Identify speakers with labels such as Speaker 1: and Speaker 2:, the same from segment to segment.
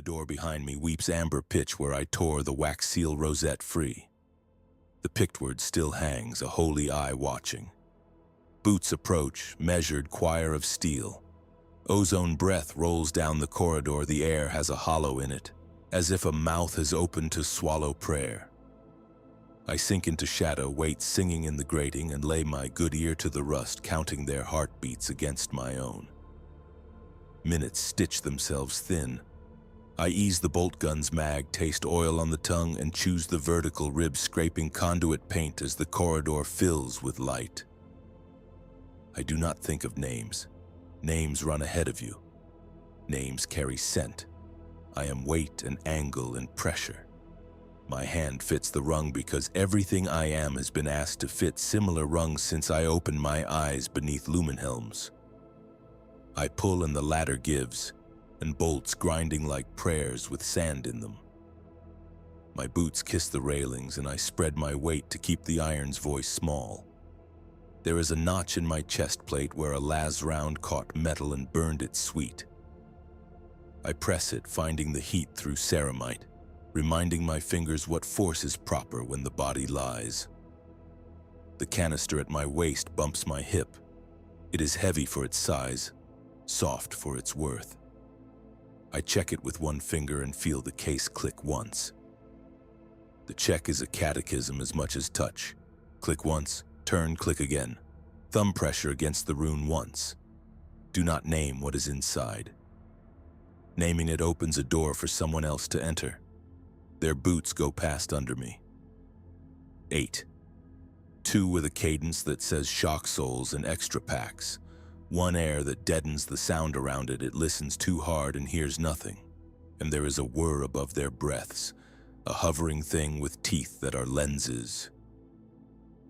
Speaker 1: door behind me weeps amber pitch where I tore the wax seal rosette free. The pictword still hangs, a holy eye watching. Boots approach, measured choir of steel. Ozone breath rolls down the corridor, the air has a hollow in it, as if a mouth has opened to swallow prayer. I sink into shadow, wait singing in the grating, and lay my good ear to the rust, counting their heartbeats against my own. Minutes stitch themselves thin. I ease the bolt gun's mag, taste oil on the tongue, and choose the vertical rib, scraping conduit paint as the corridor fills with light. I do not think of names. Names run ahead of you. Names carry scent. I am weight and angle and pressure. My hand fits the rung because everything I am has been asked to fit similar rungs since I opened my eyes beneath lumen helms. I pull and the ladder gives, and bolts grinding like prayers with sand in them. My boots kiss the railings and I spread my weight to keep the iron's voice small. There is a notch in my chest plate where a las round caught metal and burned it sweet. I press it, finding the heat through ceramite, reminding my fingers what force is proper when the body lies. The canister at my waist bumps my hip. It is heavy for its size, soft for its worth. I check it with one finger and feel the case click once. The check is a catechism as much as touch. Click once, turn, click again. Thumb pressure against the rune once. Do not name what is inside. Naming it opens a door for someone else to enter. Their boots go past under me. 8. 2 with a cadence that says shock souls and extra packs. One air that deadens the sound around it. It listens too hard and hears nothing. And there is a whir above their breaths, a hovering thing with teeth that are lenses.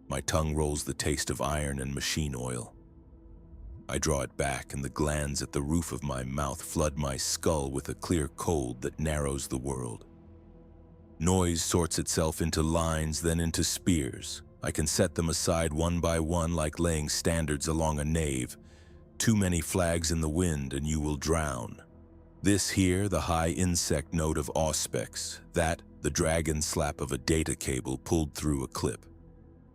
Speaker 1: My tongue rolls the taste of iron and machine oil. I draw it back and the glands at the roof of my mouth flood my skull with a clear cold that narrows the world. Noise sorts itself into lines, then into spears. I can set them aside one by one like laying standards along a nave. Too many flags in the wind and you will drown. This here, the high insect note of auspex. That, the dragon slap of a data cable pulled through a clip.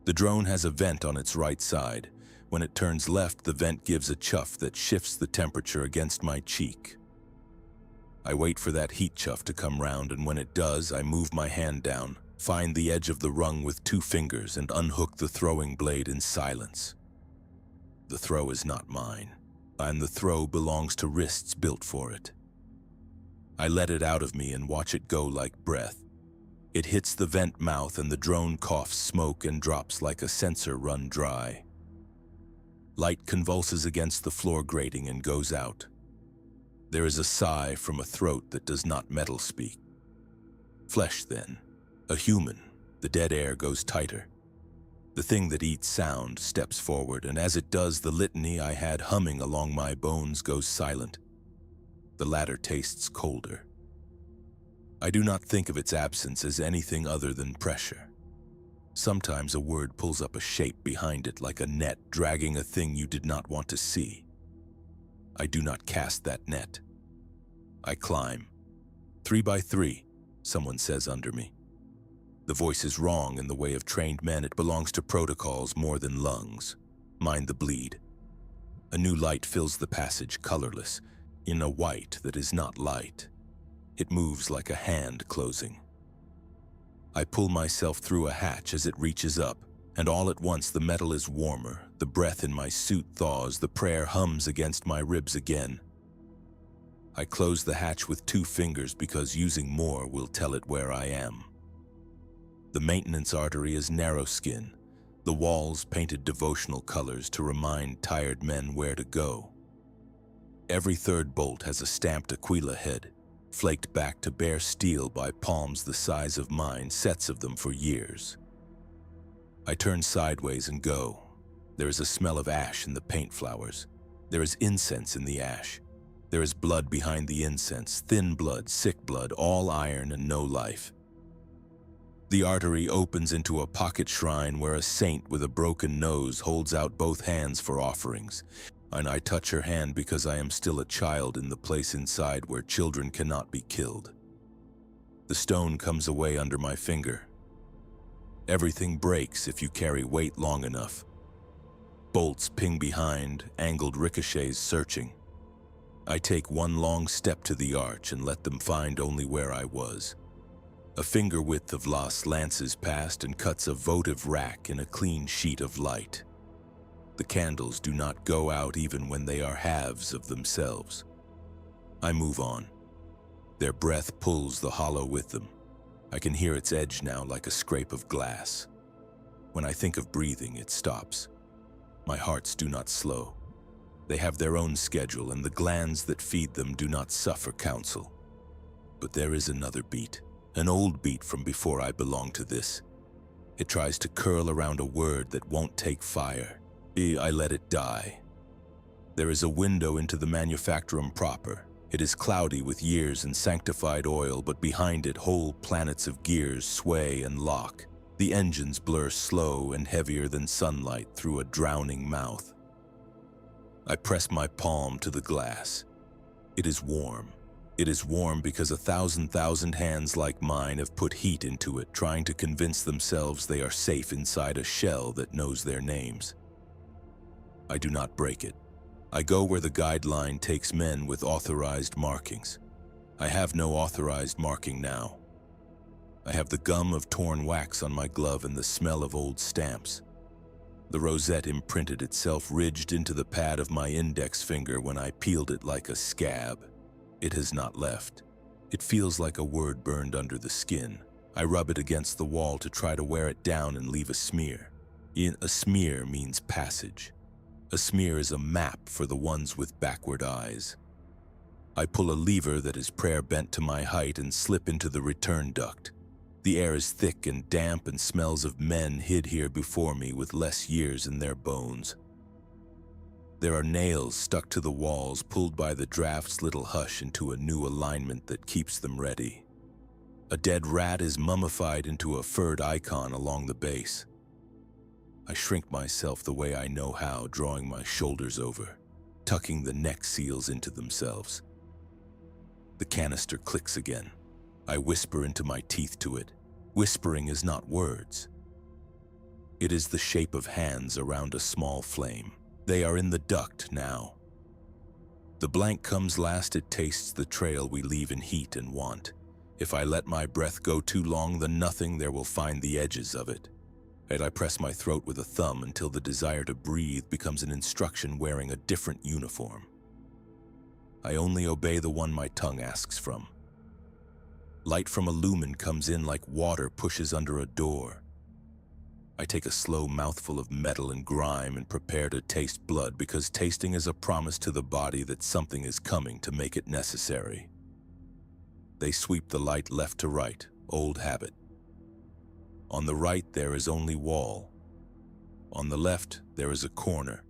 Speaker 1: The drone has a vent on its right side. When it turns left, the vent gives a chuff that shifts the temperature against my cheek. I wait for that heat chuff to come round, and when it does, I move my hand down, find the edge of the rung with 2 fingers, and unhook the throwing blade in silence. The throw is not mine, and the throw belongs to wrists built for it. I let it out of me and watch it go like breath. It hits the vent mouth and the drone coughs smoke and drops like a sensor run dry. Light convulses against the floor grating and goes out. There is a sigh from a throat that does not metal speak. Flesh then, a human, the dead air goes tighter. The thing that eats sound steps forward, and as it does, the litany I had humming along my bones goes silent. The latter tastes colder. I do not think of its absence as anything other than pressure. Sometimes a word pulls up a shape behind it like a net dragging a thing you did not want to see. I do not cast that net. I climb. 3 by 3, someone says under me. The voice is wrong in the way of trained men. It belongs to protocols more than lungs. Mind the bleed. A new light fills the passage, colorless, in a white that is not light. It moves like a hand closing. I pull myself through a hatch as it reaches up, and all at once the metal is warmer, the breath in my suit thaws, the prayer hums against my ribs again. I close the hatch with 2 fingers because using more will tell it where I am. The maintenance artery is narrow skin, the walls painted devotional colors to remind tired men where to go. Every 3rd bolt has a stamped Aquila head, flaked back to bare steel by palms the size of mine, sets of them for years. I turn sideways and go. There is a smell of ash in the paint flowers. There is incense in the ash. There is blood behind the incense, thin blood, sick blood, all iron and no life. The artery opens into a pocket shrine where a saint with a broken nose holds out both hands for offerings. and I touch her hand because I am still a child in the place inside where children cannot be killed. The stone comes away under my finger. Everything breaks if you carry weight long enough. Bolts ping behind, angled ricochets searching. I take one long step to the arch and let them find only where I was. A finger width of loss lances past and cuts a votive rack in a clean sheet of light. The candles do not go out even when they are halves of themselves. I move on. Their breath pulls the hollow with them. I can hear its edge now like a scrape of glass. When I think of breathing, it stops. My hearts do not slow. They have their own schedule, and the glands that feed them do not suffer counsel. But there is another beat, an old beat from before I belonged to this. It tries to curl around a word that won't take fire. I let it die. There is a window into the manufactorum proper. It is cloudy with years and sanctified oil, but behind it whole planets of gears sway and lock. The engines blur slow and heavier than sunlight through a drowning mouth. I press my palm to the glass. It is warm. It is warm because 1,000 hands like mine have put heat into it, trying to convince themselves they are safe inside a shell that knows their names. I do not break it. I go where the guideline takes men with authorized markings. I have no authorized marking now. I have the gum of torn wax on my glove and the smell of old stamps. The rosette imprinted itself ridged into the pad of my index finger when I peeled it like a scab. It has not left. It feels like a word burned under the skin. I rub it against the wall to try to wear it down and leave a smear. A smear means passage. A smear is a map for the ones with backward eyes. I pull a lever that is prayer bent to my height and slip into the return duct. The air is thick and damp and smells of men hid here before me with less years in their bones. There are nails stuck to the walls, pulled by the draft's little hush into a new alignment that keeps them ready. A dead rat is mummified into a furred icon along the base. I shrink myself the way I know how, drawing my shoulders over, tucking the neck seals into themselves. The canister clicks again. I whisper into my teeth to it. Whispering is not words. It is the shape of hands around a small flame. They are in the duct now. The blank comes last. It tastes the trail we leave in heat and want. If I let my breath go too long, the nothing there will find the edges of it. And I press my throat with a thumb until the desire to breathe becomes an instruction wearing a different uniform. I only obey the one my tongue asks from. Light from a lumen comes in like water pushes under a door. I take a slow mouthful of metal and grime and prepare to taste blood, because tasting is a promise to the body that something is coming to make it necessary. They sweep the light left to right, old habit. On the right there is only wall. On the left there is a corner.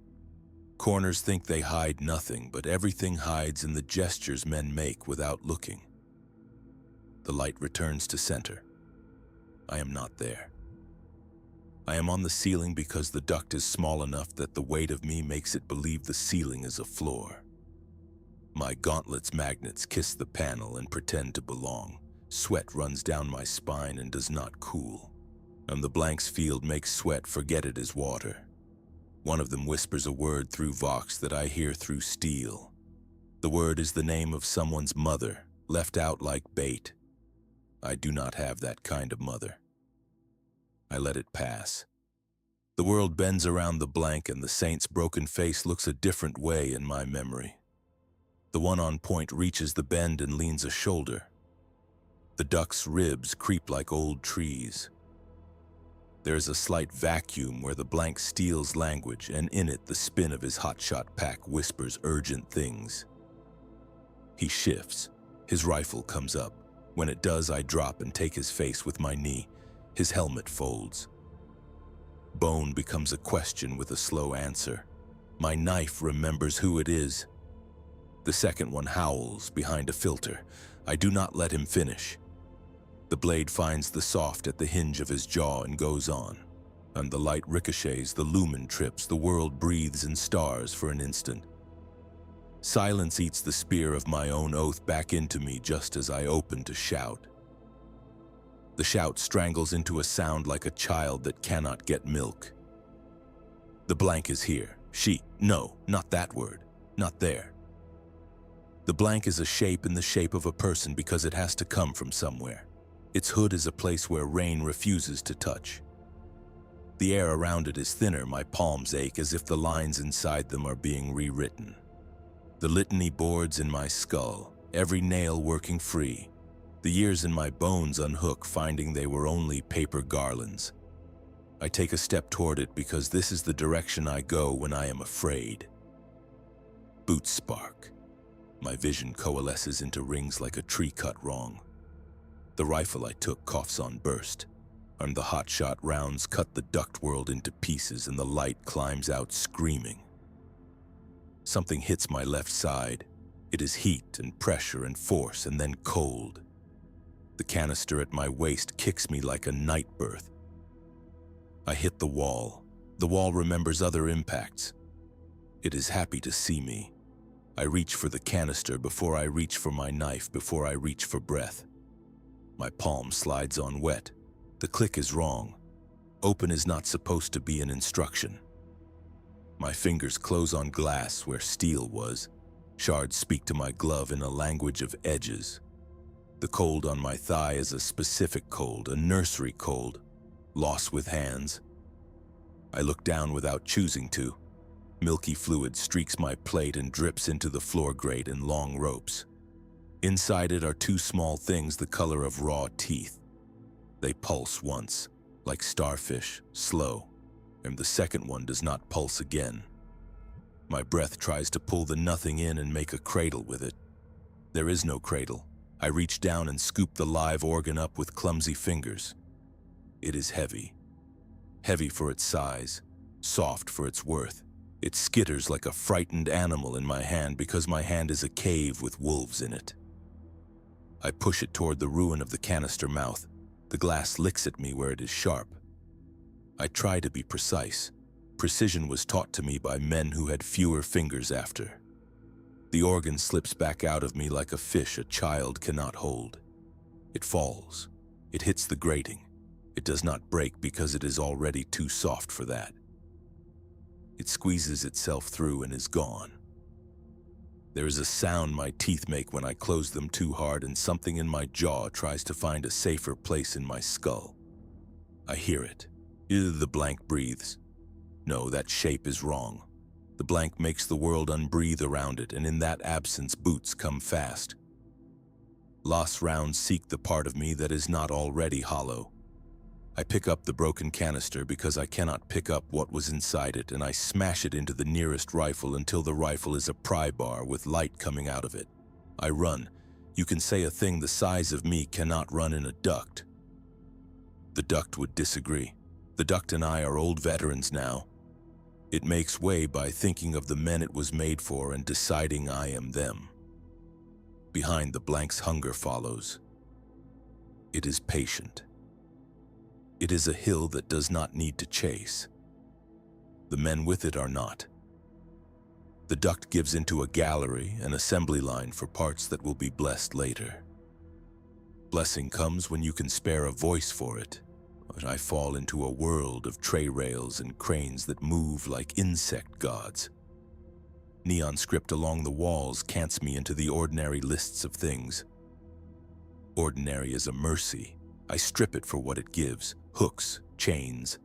Speaker 1: Corners think they hide nothing, but everything hides in the gestures men make without looking. The light returns to center. I am not there. I am on the ceiling because the duct is small enough that the weight of me makes it believe the ceiling is a floor. My gauntlets magnets kiss the panel and pretend to belong. Sweat runs down my spine and does not cool. And the blank's field makes sweat forget it is water. One of them whispers a word through vox that I hear through steel. The word is the name of someone's mother, left out like bait. I do not have that kind of mother. I let it pass. The world bends around the blank, and the saint's broken face looks a different way in my memory. The one on point reaches the bend and leans a shoulder. The duck's ribs creep like old trees. There is a slight vacuum where the blank steals language, and in it the spin of his hotshot pack whispers urgent things. He shifts. His rifle comes up. When it does, I drop and take his face with my knee. His helmet folds. Bone becomes a question with a slow answer. My knife remembers who it is. The second one howls behind a filter. I do not let him finish. The blade finds the soft at the hinge of his jaw and goes on. And the light ricochets, the lumen trips, the world breathes in stars for an instant. Silence eats the spear of my own oath back into me just as I open to shout. The shout strangles into a sound like a child that cannot get milk. The blank is here. No, not that word. Not there. The blank is a shape in the shape of a person because it has to come from somewhere. Its hood is a place where rain refuses to touch. The air around it is thinner, my palms ache as if the lines inside them are being rewritten. The litany boards in my skull, every nail working free. The years in my bones unhook, finding they were only paper garlands. I take a step toward it because this is the direction I go when I am afraid. Boots spark. My vision coalesces into rings like a tree cut wrong. The rifle I took coughs on burst, and the hotshot rounds cut the duct world into pieces and the light climbs out screaming. Something hits my left side. It is heat and pressure and force and then cold. The canister at my waist kicks me like a night birth. I hit the wall. The wall remembers other impacts. It is happy to see me. I reach for the canister before I reach for my knife, before I reach for breath. My palm slides on wet. The click is wrong. Open is not supposed to be an instruction. My fingers close on glass where steel was. Shards speak to my glove in a language of edges. The cold on my thigh is a specific cold, a nursery cold. Loss with hands. I look down without choosing to. Milky fluid streaks my plate and drips into the floor grate in long ropes. Inside it are two small things the color of raw teeth. They pulse once, like starfish, slow, and the second one does not pulse again. My breath tries to pull the nothing in and make a cradle with it. There is no cradle. I reach down and scoop the live organ up with clumsy fingers. It is heavy. Heavy for its size, soft for its worth. It skitters like a frightened animal in my hand because my hand is a cave with wolves in it. I push it toward the ruin of the canister mouth. The glass licks at me where it is sharp. I try to be precise. Precision was taught to me by men who had fewer fingers after. The organ slips back out of me like a fish a child cannot hold. It falls. It hits the grating. It does not break because it is already too soft for that. It squeezes itself through and is gone. There is a sound my teeth make when I close them too hard, and something in my jaw tries to find a safer place in my skull. I hear it. The blank breathes. No, that shape is wrong. The blank makes the world unbreathe around it, and in that absence boots come fast. Lost rounds seek the part of me that is not already hollow. I pick up the broken canister because I cannot pick up what was inside it, and I smash it into the nearest rifle until the rifle is a pry bar with light coming out of it. I run. You can say a thing the size of me cannot run in a duct. The duct would disagree. The duct and I are old veterans now. It makes way by thinking of the men it was made for and deciding I am them. Behind the blank's hunger follows. It is patient. It is a hill that does not need to chase. The men with it are not. The duct gives into a gallery, an assembly line for parts that will be blessed later. Blessing comes when you can spare a voice for it, but I fall into a world of tray rails and cranes that move like insect gods. Neon script along the walls cants me into the ordinary lists of things. Ordinary is a mercy. I strip it for what it gives. Hooks, chains,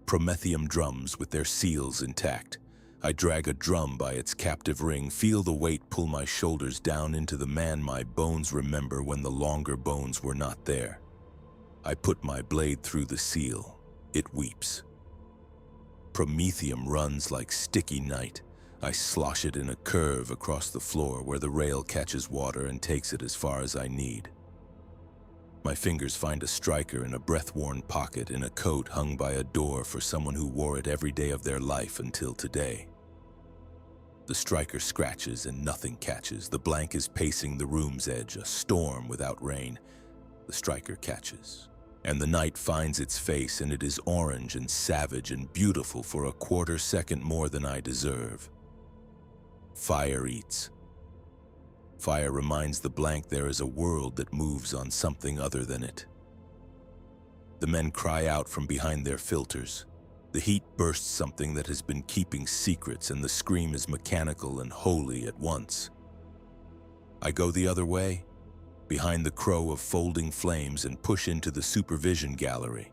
Speaker 1: promethium drums with their seals intact. I drag a drum by its captive ring, feel the weight pull my shoulders down into the man my bones remember when the longer bones were not there. I put my blade through the seal. It weeps. Promethium runs like sticky night. I slosh it in a curve across the floor where the rail catches water and takes it as far as I need. My fingers find a striker in a breath-worn pocket in a coat hung by a door for someone who wore it every day of their life until today. The striker scratches and nothing catches. The blank is pacing the room's edge, a storm without rain. The striker catches, and the night finds its face, and it is orange and savage and beautiful for a quarter second more than I deserve. Fire eats. Fire reminds the blank there is a world that moves on something other than it. The men cry out from behind their filters. The heat bursts something that has been keeping secrets, and the scream is mechanical and holy at once. I go the other way, behind the crow of folding flames, and push into the supervision gallery.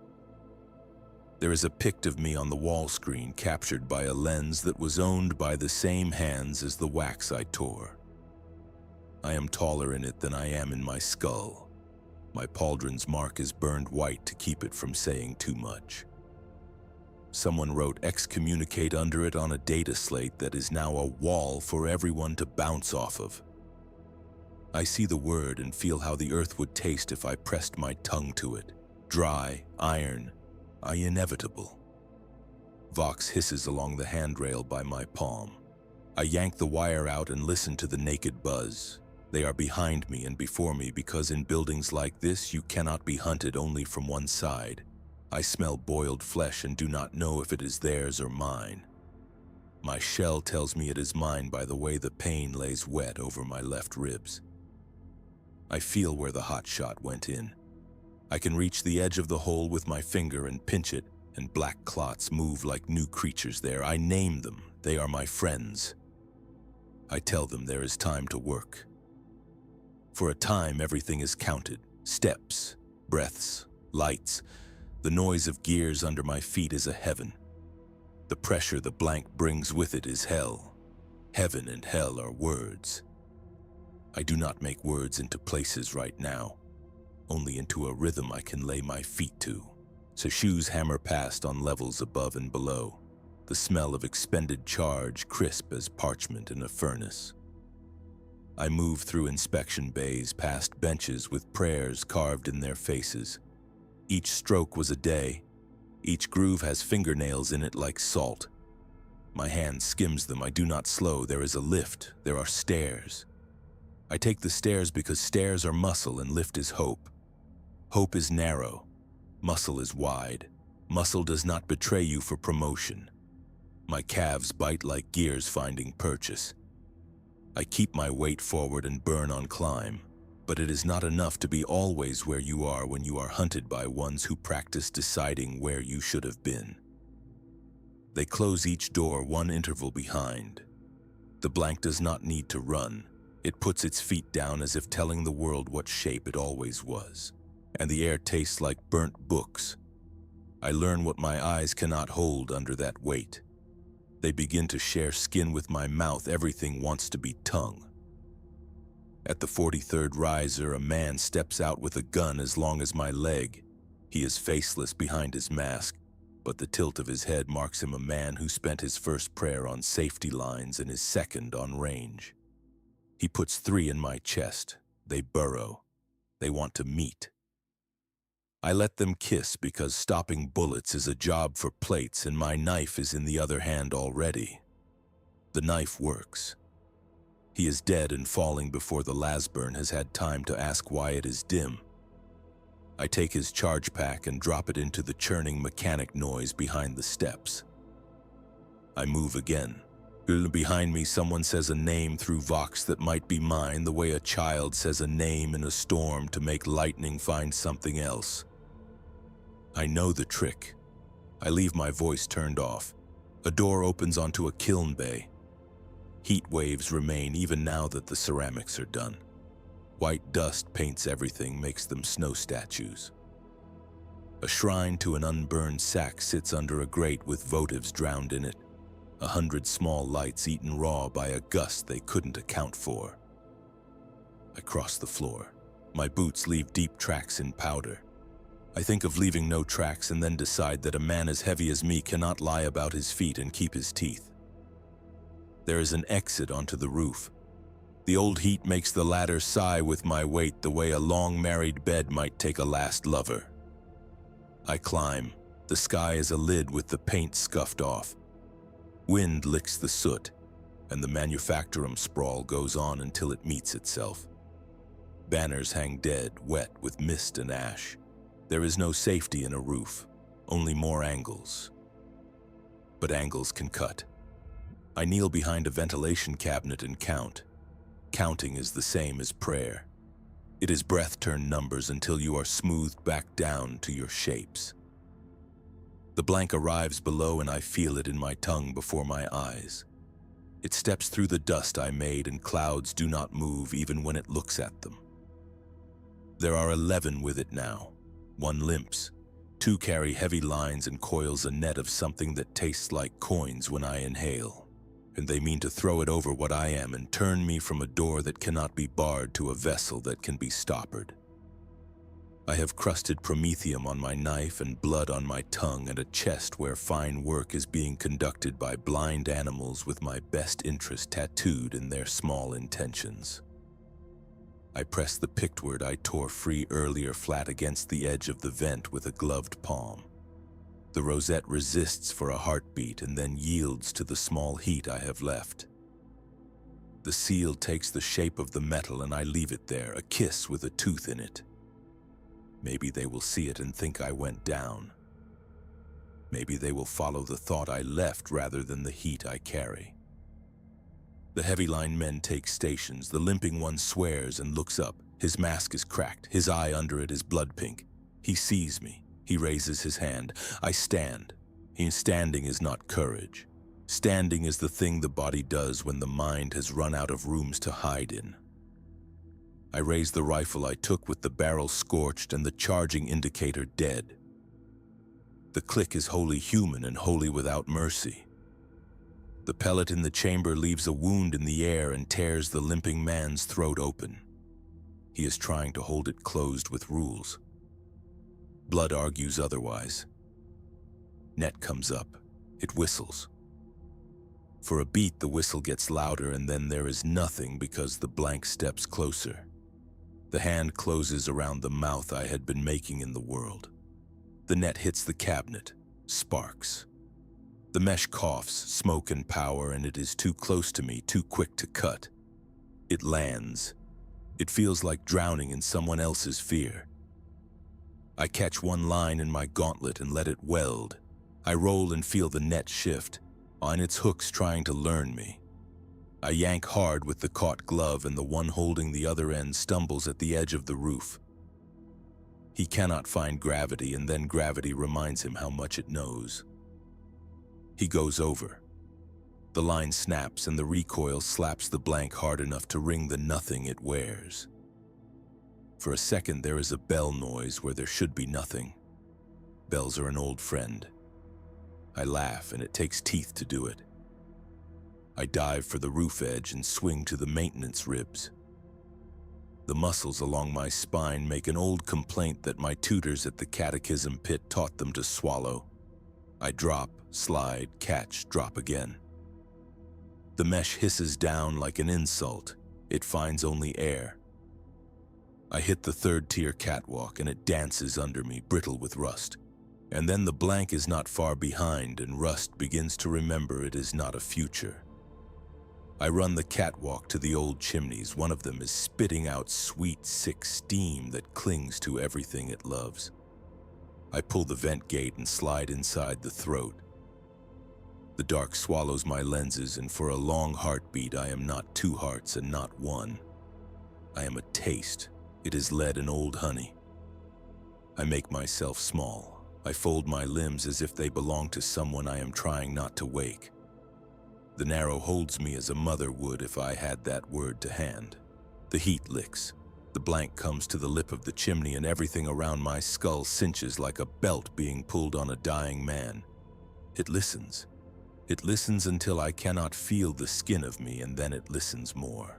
Speaker 1: There is a pict of me on the wall screen, captured by a lens that was owned by the same hands as the wax I tore. I am taller in it than I am in my skull. My pauldron's mark is burned white to keep it from saying too much. Someone wrote excommunicate under it on a data slate that is now a wall for everyone to bounce off of. I see the word and feel how the earth would taste if I pressed my tongue to it. Dry, iron, inevitable. Vox hisses along the handrail by my palm. I yank the wire out and listen to the naked buzz. They are behind me and before me because in buildings like this you cannot be hunted only from one side. I smell boiled flesh and do not know if it is theirs or mine. My shell tells me it is mine by the way the pain lays wet over my left ribs. I feel where the hot shot went in. I can reach the edge of the hole with my finger and pinch it, and black clots move like new creatures there. I name them. They are my friends. I tell them there is time to work. For a time, everything is counted. Steps, breaths, lights. The noise of gears under my feet is a heaven. The pressure the blank brings with it is hell. Heaven and hell are words. I do not make words into places right now, only into a rhythm I can lay my feet to. So shoes hammer past on levels above and below, the smell of expended charge crisp as parchment in a furnace. I move through inspection bays past benches with prayers carved in their faces. Each stroke was a day. Each groove has fingernails in it like salt. My hand skims them. I do not slow. There is a lift. There are stairs. I take the stairs because stairs are muscle and lift is hope. Hope is narrow. Muscle is wide. Muscle does not betray you for promotion. My calves bite like gears finding purchase. I keep my weight forward and burn on climb. But it is not enough to be always where you are when you are hunted by ones who practice deciding where you should have been. They close each door one interval behind. The blank does not need to run. It puts its feet down as if telling the world what shape it always was. And the air tastes like burnt books. I learn what my eyes cannot hold under that weight. They begin to share skin with my mouth. Everything wants to be tongue. At the 43rd riser, a man steps out with a gun as long as my leg. He is faceless behind his mask, but the tilt of his head marks him a man who spent his first prayer on safety lines and his second on range. He puts 3 in my chest. They burrow. They want to meet. I let them kiss because stopping bullets is a job for plates and my knife is in the other hand already. The knife works. He is dead and falling before the lasburn has had time to ask why it is dim. I take his charge pack and drop it into the churning mechanic noise behind the steps. I move again. Behind me, someone says a name through Vox that might be mine, the way a child says a name in a storm to make lightning find something else. I know the trick. I leave my voice turned off. A door opens onto a kiln bay. Heat waves remain even now that the ceramics are done. White dust paints everything, makes them snow statues. A shrine to an unburned sack sits under a grate with votives drowned in it. 100 small lights eaten raw by a gust they couldn't account for. I cross the floor. My boots leave deep tracks in powder. I think of leaving no tracks and then decide that a man as heavy as me cannot lie about his feet and keep his teeth. There is an exit onto the roof. The old heat makes the ladder sigh with my weight the way a long-married bed might take a last lover. I climb. The sky is a lid with the paint scuffed off. Wind licks the soot, and the manufactorum sprawl goes on until it meets itself. Banners hang dead, wet with mist and ash. There is no safety in a roof, only more angles. But angles can cut. I kneel behind a ventilation cabinet and count. counting is the same as prayer. It is breath-turn numbers until you are smoothed back down to your shapes. The blank arrives below and I feel it in my tongue before my eyes. It steps through the dust I made and clouds do not move even when it looks at them. There are 11 with it now. 1 limps. 2 carry heavy lines and coils a net of something that tastes like coins when I inhale. And they mean to throw it over what I am and turn me from a door that cannot be barred to a vessel that can be stoppered. I have crusted promethium on my knife and blood on my tongue and a chest where fine work is being conducted by blind animals with my best interest tattooed in their small intentions. I press the pictword I tore free earlier flat against the edge of the vent with a gloved palm. The rosette resists for a heartbeat and then yields to the small heat I have left. The seal takes the shape of the metal and I leave it there, a kiss with a tooth in it. Maybe they will see it and think I went down. Maybe they will follow the thought I left rather than the heat I carry. The heavy-line men take stations. The limping one swears and looks up. His mask is cracked. His eye under it is blood pink. He sees me. He raises his hand. I stand. Standing is not courage. Standing is the thing the body does when the mind has run out of rooms to hide in. I raise the rifle I took with the barrel scorched and the charging indicator dead. The click is wholly human and wholly without mercy. The pellet in the chamber leaves a wound in the air and tears the limping man's throat open. He is trying to hold it closed with rules. Blood argues otherwise. Net comes up. It whistles. For a beat, the whistle gets louder and then there is nothing because the blank steps closer. The hand closes around the mouth I had been making in the world. The net hits the cabinet. Sparks. The mesh coughs, smoke and power, and it is too close to me, too quick to cut. It lands. It feels like drowning in someone else's fear. I catch one line in my gauntlet and let it weld. I roll and feel the net shift, on its hooks trying to learn me. I yank hard with the caught glove and the one holding the other end stumbles at the edge of the roof. He cannot find gravity and then gravity reminds him how much it knows. He goes over. The line snaps and the recoil slaps the blank hard enough to ring the nothing it wears. For a second there is a bell noise where there should be nothing. Bells are an old friend. I laugh and it takes teeth to do it. I dive for the roof edge and swing to the maintenance ribs. The muscles along my spine make an old complaint that my tutors at the catechism pit taught them to swallow. I drop, slide, catch, drop again. The mesh hisses down like an insult. It finds only air. I hit the 3rd-tier catwalk and it dances under me, brittle with rust. And then the blank is not far behind and rust begins to remember it is not a future. I run the catwalk to the old chimneys. One of them is spitting out sweet, sick steam that clings to everything it loves. I pull the vent gate and slide inside the throat. The dark swallows my lenses, and for a long heartbeat I am not 2 hearts and not one. I am a taste. It is lead and old honey. I make myself small. I fold my limbs as if they belong to someone I am trying not to wake. The narrow holds me as a mother would if I had that word to hand. The heat licks. The blank comes to the lip of the chimney and everything around my skull cinches like a belt being pulled on a dying man. It listens. It listens until I cannot feel the skin of me, and then it listens more.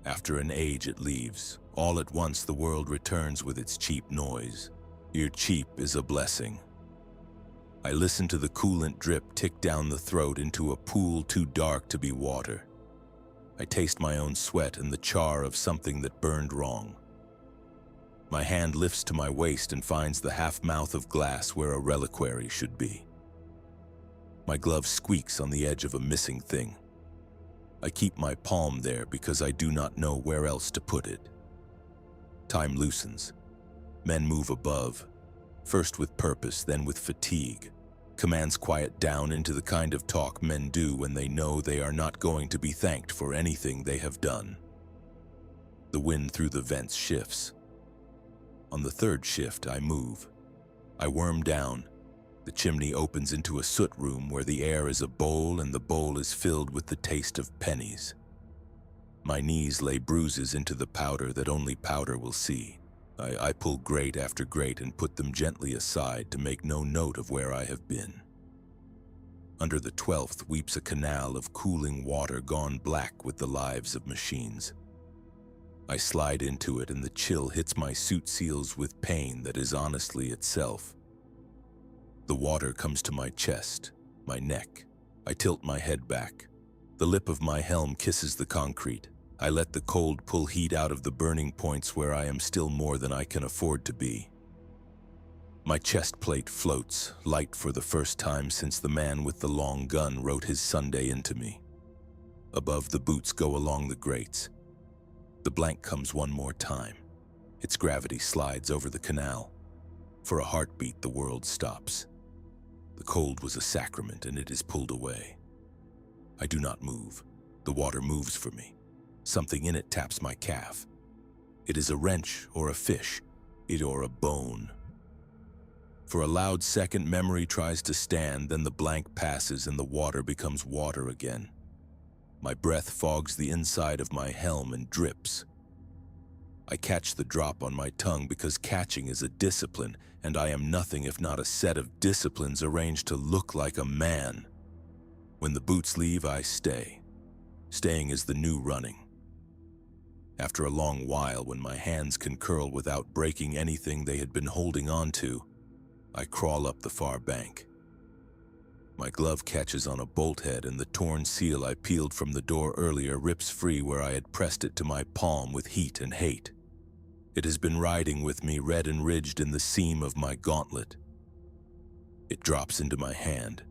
Speaker 1: After an age it leaves. All at once the world returns with its cheap noise. Your cheap is a blessing. I listen to the coolant drip tick down the throat into a pool too dark to be water. I taste my own sweat and the char of something that burned wrong. My hand lifts to my waist and finds the half-mouth of glass where a reliquary should be. My glove squeaks on the edge of a missing thing. I keep my palm there because I do not know where else to put it. Time loosens. Men move above, first with purpose, then with fatigue. Commands quiet down into the kind of talk men do when they know they are not going to be thanked for anything they have done. The wind through the vents shifts. On the third shift, I move. I worm down. The chimney opens into a soot room where the air is a bowl and the bowl is filled with the taste of pennies. My knees lay bruises into the powder that only powder will see. I pull grate after grate and put them gently aside to make no note of where I have been. Under the 12th weeps a canal of cooling water gone black with the lives of machines. I slide into it and the chill hits my suit seals with pain that is honestly itself. The water comes to my chest, my neck. I tilt my head back. The lip of my helm kisses the concrete. I let the cold pull heat out of the burning points where I am still more than I can afford to be. My chest plate floats, light for the first time since the man with the long gun wrote his Sunday into me. Above, the boots go along the grates. The blank comes one more time. Its gravity slides over the canal. For a heartbeat, the world stops. The cold was a sacrament and it is pulled away. I do not move. The water moves for me. Something in it taps my calf. It is a wrench or a fish, or a bone. For a loud second, memory tries to stand, then the blank passes and the water becomes water again. My breath fogs the inside of my helm and drips. I catch the drop on my tongue because catching is a discipline, and I am nothing if not a set of disciplines arranged to look like a man. When the boots leave, I stay. Staying is the new running. After a long while, when my hands can curl without breaking anything they had been holding on to, I crawl up the far bank. My glove catches on a bolt head and the torn seal I peeled from the door earlier rips free where I had pressed it to my palm with heat and hate. It has been riding with me, red and ridged in the seam of my gauntlet. It drops into my hand.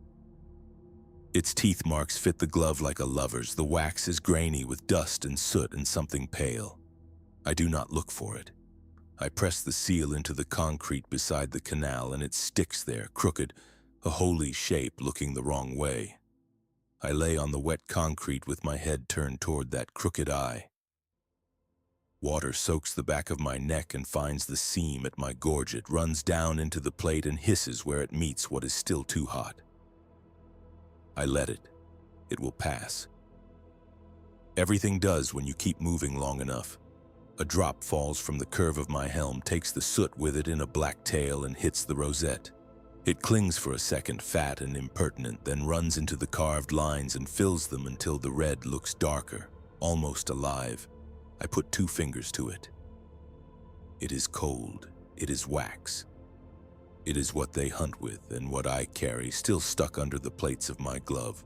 Speaker 1: Its teeth marks fit the glove like a lover's. The wax is grainy with dust and soot and something pale. I do not look for it. I press the seal into the concrete beside the canal and it sticks there, crooked, a holy shape looking the wrong way. I lay on the wet concrete with my head turned toward that crooked eye. Water soaks the back of my neck and finds the seam at my gorge. It runs down into the plate and hisses where it meets what is still too hot. I let it. It will pass. Everything does when you keep moving long enough. A drop falls from the curve of my helm, takes the soot with it in a black tail and hits the rosette. It clings for a second, fat and impertinent, then runs into the carved lines and fills them until the red looks darker, almost alive. I put 2 fingers to it. It is cold. It is wax. It is what they hunt with and what I carry, still stuck under the plates of my glove.